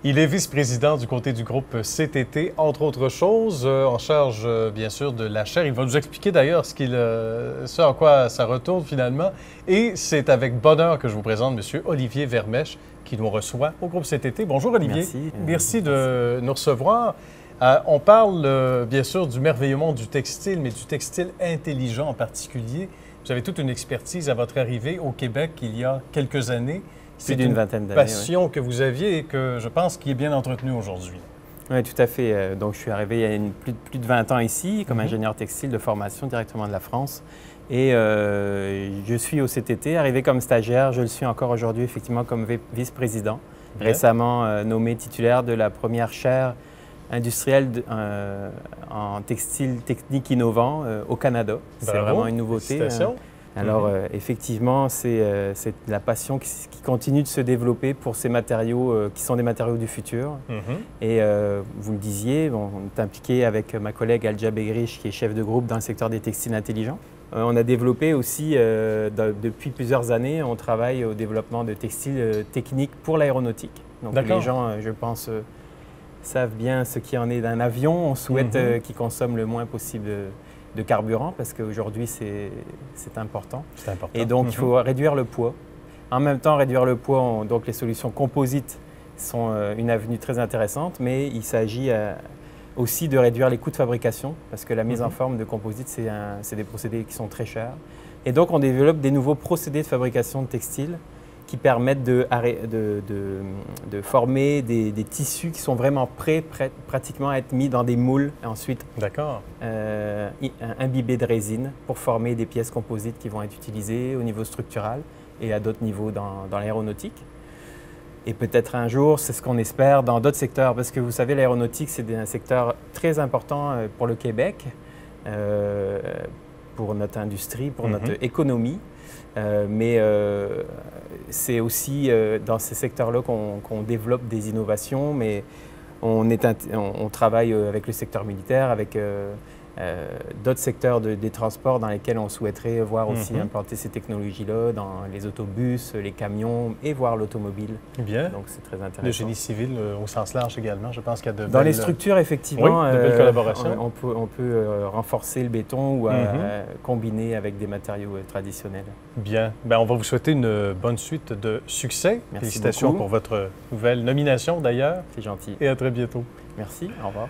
Il est vice-président du côté du groupe CTT, entre autres choses, en charge, bien sûr, de la chaire. Il va nous expliquer d'ailleurs ce en quoi ça retourne finalement. Et c'est avec bonheur que je vous présente M. Olivier Vermèche, qui nous reçoit au groupe CTT. Bonjour Olivier. Merci. Merci de nous recevoir. On parle, bien sûr, du merveilleux monde du textile, mais du textile intelligent en particulier. Vous avez toute une expertise à votre arrivée au Québec il y a quelques années. Plus d'une vingtaine d'années. Passion que vous aviez et que je pense qui est bien entretenue aujourd'hui. Oui, tout à fait. Donc, je suis arrivé il y a plus de 20 ans ici comme ingénieur textile de formation directement de la France. Et je suis au CTT, arrivé comme stagiaire. Je le suis encore aujourd'hui, effectivement, comme vice-président. Récemment nommé titulaire de la première chaire industrielle en textile technique innovant au Canada. C'est vraiment une nouveauté. Alors, effectivement, c'est la passion qui continue de se développer pour ces matériaux qui sont des matériaux du futur. Et vous le disiez, on est impliqué avec ma collègue Alja Begrich, qui est chef de groupe dans le secteur des textiles intelligents. On a développé aussi, depuis plusieurs années, on travaille au développement de textiles techniques pour l'aéronautique. Donc, les gens, je pense, savent bien ce qu'il en est d'un avion. On souhaite qu'il consomme le moins possible de carburant, parce qu'aujourd'hui, c'est important. C'est important. Et donc, il faut réduire le poids. En même temps, réduire le poids, donc les solutions composites sont une avenue très intéressante, mais il s'agit aussi de réduire les coûts de fabrication, parce que la mise en forme de composite, c'est des procédés qui sont très chers. Et donc, on développe des nouveaux procédés de fabrication de textiles qui permettent de former des tissus qui sont vraiment prêts pratiquement à être mis dans des moules et ensuite imbibés de résine pour former des pièces composites qui vont être utilisées au niveau structural et à d'autres niveaux dans l'aéronautique. Et peut-être un jour, c'est ce qu'on espère, dans d'autres secteurs, parce que vous savez, l'aéronautique, c'est un secteur très important pour le Québec, pour notre industrie, pour notre économie. Mais c'est aussi dans ces secteurs-là qu'on développe des innovations, mais on travaille avec le secteur militaire, avec d'autres secteurs des transports dans lesquels on souhaiterait voir aussi implanter ces technologies-là, dans les autobus, les camions et voir l'automobile. Bien. Donc c'est très intéressant. Le génie civil au sens large également, je pense qu'il y a de Dans les structures, effectivement, de belles collaborations. On peut renforcer le béton ou combiner avec des matériaux traditionnels. Bien. Bien, on va vous souhaiter une bonne suite de succès. Merci Félicitations beaucoup pour votre nouvelle nomination d'ailleurs. C'est gentil. Et à très bientôt. Merci. Au revoir.